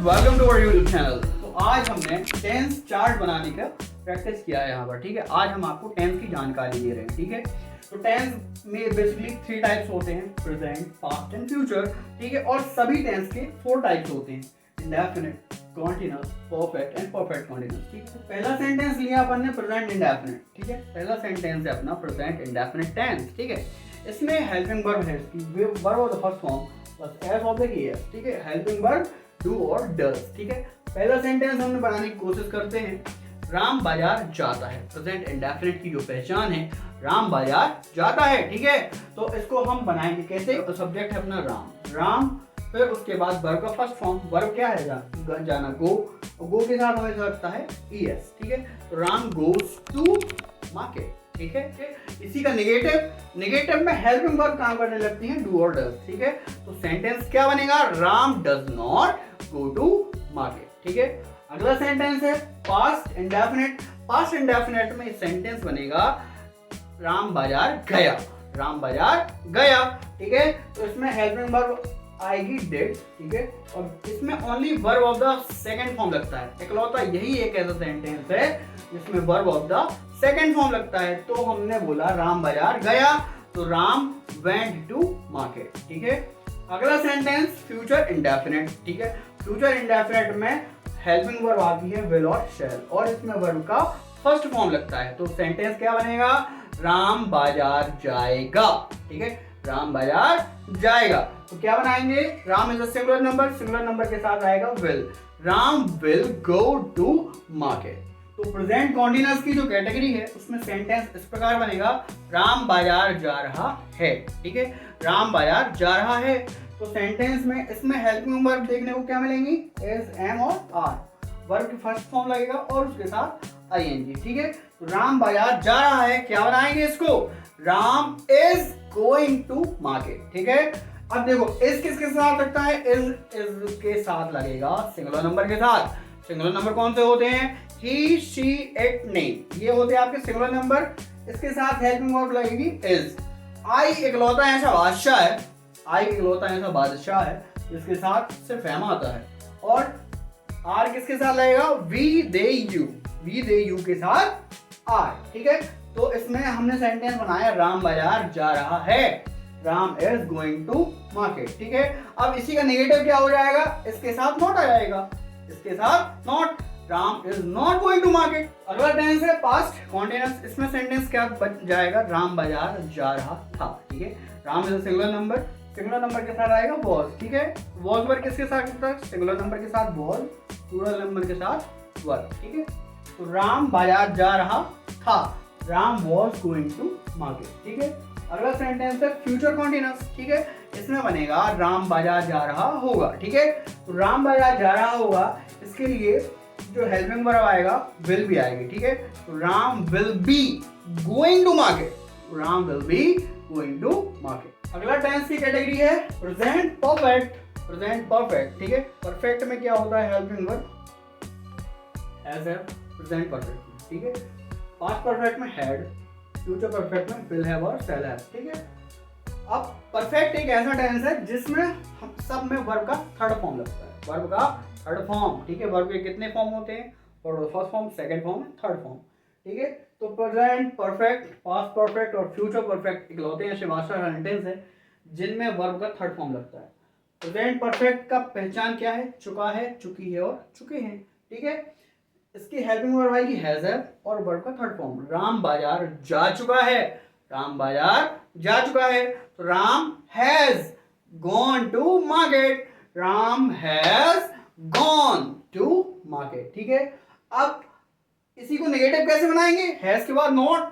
Welcome to our YouTube channel. तो आज हमने टेंस चार्ट बनाने का प्रैक्टिस किया है यहाँ पर, ठीक है। आज हम आपको टेंस की जानकारी दे रहे हैं, ठीक है। तो टेंस में बेसिकली 3 टाइप्स होते हैं, प्रेजेंट, पास्ट एंड फ्यूचर, ठीक है। और सभी टेंस के 4 टाइप्स होते हैं, indefinite, continuous, perfect and perfect continuous, ठीक है। पहला सेंटेंस लिया अपन ने प्रेजेंट इंडेफिनिट, ठीक है। पहला सेंटेंस है अपना प्रेजेंट इंडेफिनिट टेंस, ठीक है। इसमें हेल्पिंग वर्ब है, verb of the first form plus S of the ES, ठीक है। हेल्पिंग वर्ब डू और डज, ठीक है। पहला सेंटेंस हमने बनाने की कोशिश करते हैं, राम बाजार जाता है। प्रेजेंट इंडेफिनिट की जो पहचान है, राम बाजार जाता है, ठीक है। तो इसको हम बनाएंगे कैसे? तो सब्जेक्ट है अपना राम, फिर उसके बाद वर्ब का फर्स्ट फॉर्म, वर्ब क्या है? जाना, गो के साथ हमें लगता है ईएस, ठीक है। तो राम गोज टू मार्केट, ठीक है। इसी का नेगेटिव में हेल्पिंग वर्ब काम करने लगती है, डू और डज, ठीक है। तो सेंटेंस क्या बनेगा? Ram does not go to market, ठीक है। अगला सेंटेंस है पास्ट इंडेफिनिट। पास्ट इंडेफिनिट में सेंटेंस बनेगा राम बाजार गया, ठीक है। तो इसमें हेल्पिंग वर्ब आएगी डिड, ठीक है। और इसमें only verb of the second form लगता है, इकलौता यही एक ऐसा सेंटेंस है जिसमें verb of the second form लगता है। तो हमने बोला राम बाजार गया, तो राम वेंट टू मार्केट, ठीक है। अगला सेंटेंस फ्यूचर इंडेफिनिट, ठीक है। फ्यूचर इंडेफिनिट में हेल्पिंग वर्ब आती है विल और शैल, और इसमें वर्ब का फर्स्ट फॉर्म लगता है। तो सेंटेंस क्या बनेगा? राम बाजार जाएगा, ठीक है। राम बाजार जाएगा। तो क्या बनाएंगे? Ram is a singular number के साथ आएगा will, Ram will go to market. तो प्रेजेंट कॉन्टिन्यूअस की जो कैटेगरी है उसमें सेंटेंस इस प्रकार बनेगा, राम बाजार जा रहा है, ठीक है। राम बाजार जा रहा है। तो सेंटेंस में इसमें हेल्पिंग वर्ब देखने को क्या मिलेंगी? एस, एम और आर। वर्ब की फर्स्ट फॉर्म लगेगा और उसके साथ आईएनजी, ठीक है। तो राम बाजार जा रहा है, क्या बनाएंगे इसको? Ram is going to market, ठीक है। अब देखो इस किसके साथ लगता है? इज के साथ लगेगा सिंगुलर नंबर के साथ। सिंगुलर नंबर कौन से होते हैं? ही, शी, इट, नेम, ये होते हैं आपके सिंगुलर नंबर। इसके साथ हेल्पिंग वर्ब लगेगी इज। आई इकलौता ऐसा बादशाह है जिसके साथ सिर्फ एम आता है। और आर किसके साथ लगेगा? वी, दे, यू के साथ आर, ठीक है। तो इसमें हमने सेंटेंस बनाया राम बाजार जा रहा है, Ram is going to market, ठीक है। अब इसी का नेगेटिव क्या हो जाएगा? इसके साथ नॉट आ जाएगा, इसके साथ not, Ram is not going to market. अगला टेंस है पास्ट कॉन्टिन्यूअस। इसमें सेंटेंस क्या बन जाएगा? राम बाजार जा रहा था, ठीक है। राम इज सिंगुलर नंबर के साथ आएगा वॉज, ठीक है। वॉज वर्ब किसके साथ होता है? सिंगुलर नंबर के साथ वॉज, प्लूरल नंबर के साथ वर्ब, ठीक है। तो राम बाजार जा रहा था, Ram was going to market, ठीक है। अगला सेंटेंस है फ्यूचर कॉन्टिन्यूअस, ठीक है। इसमें बनेगा राम बाजार जा रहा होगा, ठीक है। तो राम बाजार जा रहा होगा, इसके लिए जो हेल्पिंग वर्ब आएगा विल भी आएगी, ठीक है। तो Ram will be going to market, Ram will be going to market. अगला टेंस की कैटेगरी है प्रेजेंट परफेक्ट, ठीक है। परफेक्ट में क्या होता है? हेल्पिंग वर्ब हैज है प्रेजेंट परफेक्ट, ठीक है। पास्ट परफेक्ट में हैड, फ्यूचर परफेक्ट में विल हैव और शैल हैव, ठीक है। अब परफेक्ट एक ऐसा टेंस है जिसमें हम सब में वर्ब का थर्ड फॉर्म लगता है, वर्ब का थर्ड फॉर्म, ठीक है। वर्ब के कितने फॉर्म होते हैं? First form, second form, third form, ठीक है। तो प्रेजेंट परफेक्ट, पास्ट परफेक्ट और फ्यूचर परफेक्ट इकलौते ऐसे सेंटेंस है जिनमें वर्ब का थर्ड फॉर्म लगता है। प्रेजेंट परफेक्ट का पहचान क्या है? चुका है, चुकी है और चुके हैं, ठीक है। इसकी हेल्पिंग वर्ब आएगी हैज है और वर्ब का थर्ड फॉर्म। राम बाजार जा चुका है, तो Ram has gone to market, Ram has gone to market, ठीक है। अब इसी को नेगेटिव कैसे बनाएंगे? हैज के बाद not,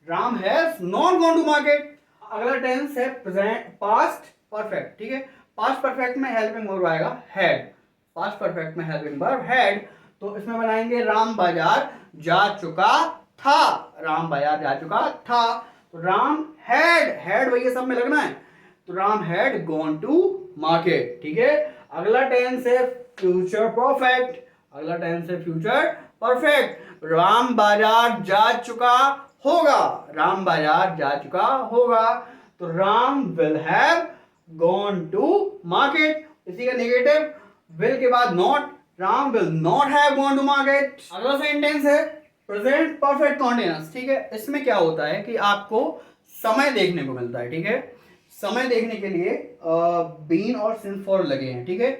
Ram has not gone to market. अगला टेंस है प्रेजेंट पास्ट परफेक्ट, ठीक है। पास्ट परफेक्ट में हेल्पिंग वर्ब आएगा हैड, तो इसमें बनाएंगे राम बाजार जा चुका था, तो राम हैड वही सब में लगना है, तो Ram had gone to market, ठीक है। अगला टेंस है फ्यूचर परफेक्ट, राम बाजार जा चुका होगा, तो Ram will have gone to market. इसी का नेगेटिव विल के बाद not, Ram will not have gone to market. अगला सेंटेंस है प्रेजेंट परफेक्ट कॉन्टिन्यूअस, ठीक है। इसमें क्या होता है कि आपको समय देखने को मिलता है, ठीक है। समय देखने के लिए बीन और सिंस फॉर लगे हैं, ठीक है।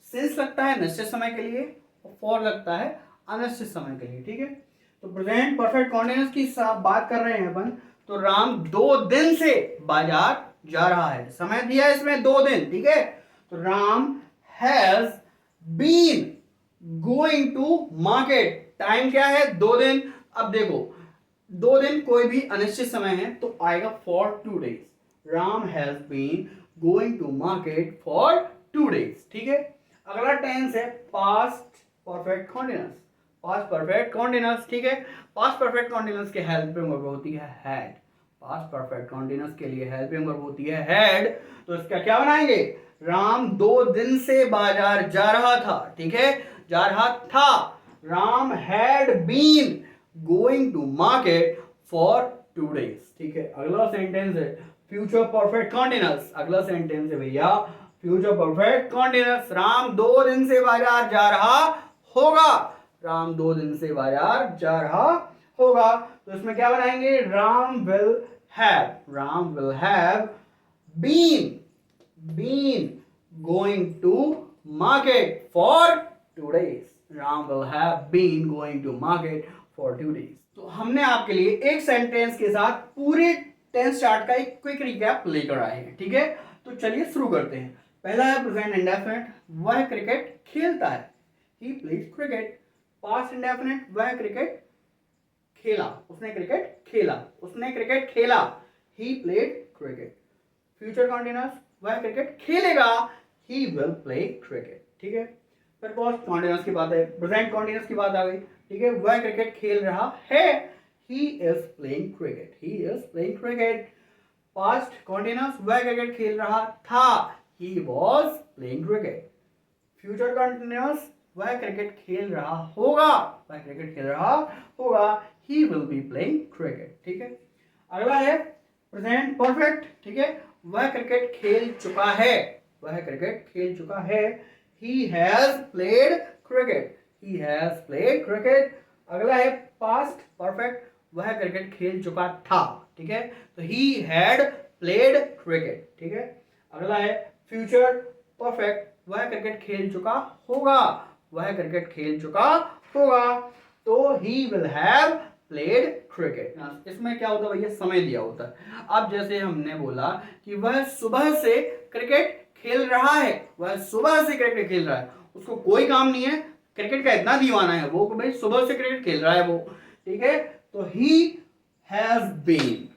सिंस लगता है निश्चित समय के लिए और फॉर लगता है अनिश्चित समय के लिए, ठीक है। तो प्रेजेंट परफेक्ट कॉन्टिन्यूअस की बात कर रहे हैं अपन। तो राम 2 दिन से बाजार जा रहा है, समय दिया है इसमें 2 दिन, ठीक है। तो Ram has been going to market, time क्या है 2 दिन। अब देखो 2 दिन कोई भी अनिश्चित समय है तो आएगा for 2 days. Ram has been going to market for 2 days, ठीक है। अगला टेंस है past perfect continuous, past perfect continuous, ठीक है। पास्ट परफेक्ट कॉन्टिन्यूअस के हेल्पिंग वर्ब होती है हैड, पास्ट परफेक्ट कॉन्टिन्यूअस के लिए हेल्पिंग वर्ब होती है हैड। तो इसका क्या बनाएंगे, राम 2 दिन से बाजार जा रहा था, ठीक है, जा रहा था। Ram had been going to market for 2 days, ठीक है। अगला सेंटेंस है फ्यूचर परफेक्ट कॉन्टिन्यूअस। अगला सेंटेंस है भैया फ्यूचर परफेक्ट कॉन्टिन्यूअस। राम 2 दिन से बाजार जा रहा होगा, राम 2 दिन से बाजार जा रहा होगा। तो इसमें क्या बनाएंगे, Ram will have, Ram will have been going to market for 2 days. Ram will have been going to market for 2 days. तो हमने आपके लिए एक सेंटेंस के साथ पूरे टेंस चार्ट का एक क्विक रिकैप लेकर आए हैं, ठीक है। तो चलिए शुरू करते हैं। पहला है प्रेजेंट इंडेफिनिट, वह क्रिकेट खेलता है, he plays cricket. Past indefinite, वह क्रिकेट खेला, उसने क्रिकेट खेला, उसने क्रिकेट खेला, he played cricket. Future continuous, वह क्रिकेट खेलेगा, ही विल प्ले क्रिकेट, ठीक है। फिर पास्ट कॉन्टिन्यूअस की बात है, प्रेजेंट कॉन्टिन्यूअस की बात आ गई, ठीक है। वह क्रिकेट खेल रहा है, he is playing cricket, he is playing cricket. Past continuous, वह क्रिकेट खेल रहा था, he was playing cricket. Future continuous, वह क्रिकेट खेल रहा होगा, वह क्रिकेट खेल रहा होगा, he will be playing cricket, ठीक है। अगला है प्रेजेंट परफेक्ट, ठीक है। वह क्रिकेट खेल चुका है, वह क्रिकेट खेल चुका है, he has played cricket, he has played cricket. अगला है पास्ट परफेक्ट, वह क्रिकेट खेल चुका था, ठीक है। तो ही हैड प्लेड क्रिकेट, ठीक है। अगला है फ्यूचर परफेक्ट, वह क्रिकेट खेल चुका होगा, वह क्रिकेट खेल चुका होगा, तो he will have played cricket. इसमें क्या होता है भैया, समय दिया होता है। अब जैसे हमने बोला कि वह सुबह से क्रिकेट खेल रहा है, वह सुबह से क्रिकेट खेल रहा है, उसको कोई काम नहीं है, क्रिकेट का इतना दीवाना है वो कि भाई सुबह से क्रिकेट खेल रहा है वो, ठीक है। तो he has been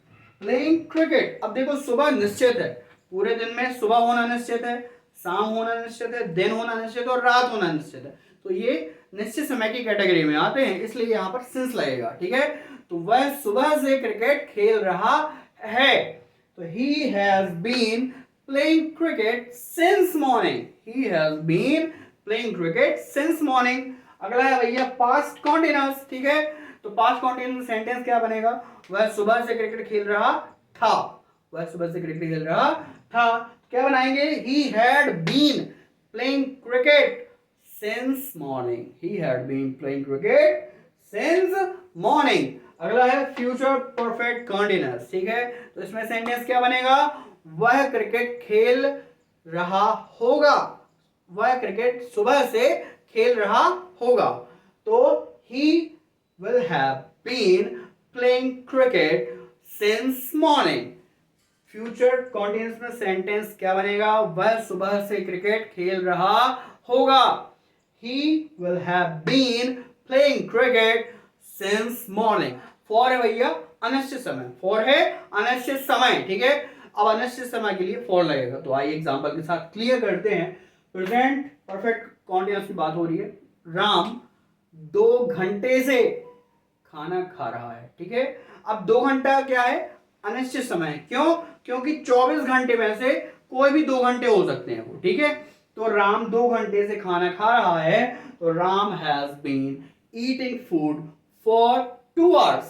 playing cricket. अब देखो सुबह निश्चित है, पूरे दिन में सुबह होना निश्चित है, शाम होना निश्चित है, दिन होना निश्चित है और रात होना निश्चित है। तो ये निश्चित समय की कैटेगरी में आते हैं, इसलिए यहाँ पर सिंस लगेगा, ठीक है। तो वह सुबह से क्रिकेट खेल रहा है, तो he has been playing cricket since morning, he has been playing cricket since morning. अगला है भैया पास्ट कॉन्टिन्यूअस, ठीक है। तो पास्ट कॉन्टिन्यूअस सेंटेंस क्या बनेगा, वह सुबह से क्रिकेट खेल रहा था, वह सुबह से क्रिकेट खेल रहा था। क्या बनाएंगे, he had been playing cricket since morning, he had been playing cricket since morning. अगला है फ्यूचर परफेक्ट कॉन्टिन्यूअस, ठीक है। तो इसमें सेंटेंस क्या बनेगा, वह क्रिकेट खेल रहा होगा, वह क्रिकेट सुबह से खेल रहा होगा, तो ही will have been playing cricket since morning। Future continuous में सेंटेंस क्या बनेगा, वह सुबह से क्रिकेट खेल रहा होगा, he will have been playing cricket since morning। For है भैया अनिश्चित समय, फॉर है अनिश्चित समय, ठीक है। अब अनिश्चित समय के लिए फॉर लगेगा, तो आइए एग्जांपल के साथ क्लियर करते हैं। प्रेजेंट परफेक्ट कॉन्टिन्यूअस की बात हो रही है, राम 2 घंटे से खाना खा रहा है, ठीक है। अब 2 घंटा क्या है, अनिश्चित समय है, क्यों, क्योंकि 24 घंटे में से कोई भी 2 घंटे हो सकते हैं वो, ठीक है। तो राम 2 घंटे से खाना खा रहा है, तो Ram has been eating food for 2 hours,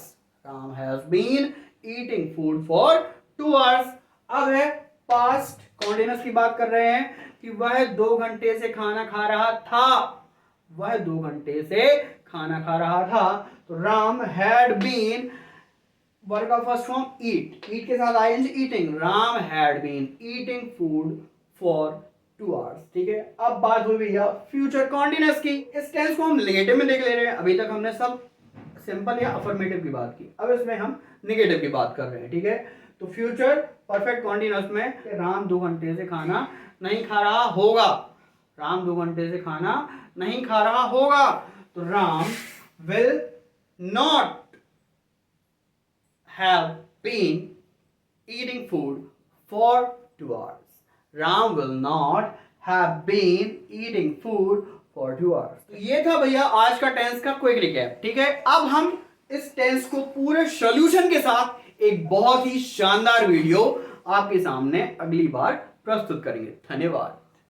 Ram has been eating food for 2 hours। अब है पास्ट कॉन्टिन्यूअस की बात कर रहे हैं कि वह 2 घंटे से खाना खा रहा था, वह 2 घंटे से खाना खा रहा था। तो राम हैड बीन, वर्ब का फर्स्ट फॉर्म ईट, ईट के साथ आएंगे eating, Ram had been eating food for 2 hours. ठीक है, अब बात हुई भैया फ्यूचर कॉन्टिन्यूअस की। इस टेंस को हम नेगेटिव में देख ले रहे हैं। अभी तक हमने सब सिंपल या अफर्मेटिव की बात की, अब इसमें हम नेगेटिव की बात कर रहे हैं। ठीक है, तो फ्यूचर परफेक्ट कॉन्टिन्यूअस में राम 2 घंटे से खाना नहीं खा रहा होगा, राम 2 घंटे से खाना नहीं खा रहा होगा। तो Ram will not have been eating food for 2 hours. Ram will not have been eating food for 2 hours. तो ये था भैया आज का टेंस का क्विक रिकैप। ठीक है, अब हम इस टेंस को पूरे सॉल्यूशन के साथ एक बहुत ही शानदार वीडियो आपके सामने अगली बार प्रस्तुत करेंगे। धन्यवाद।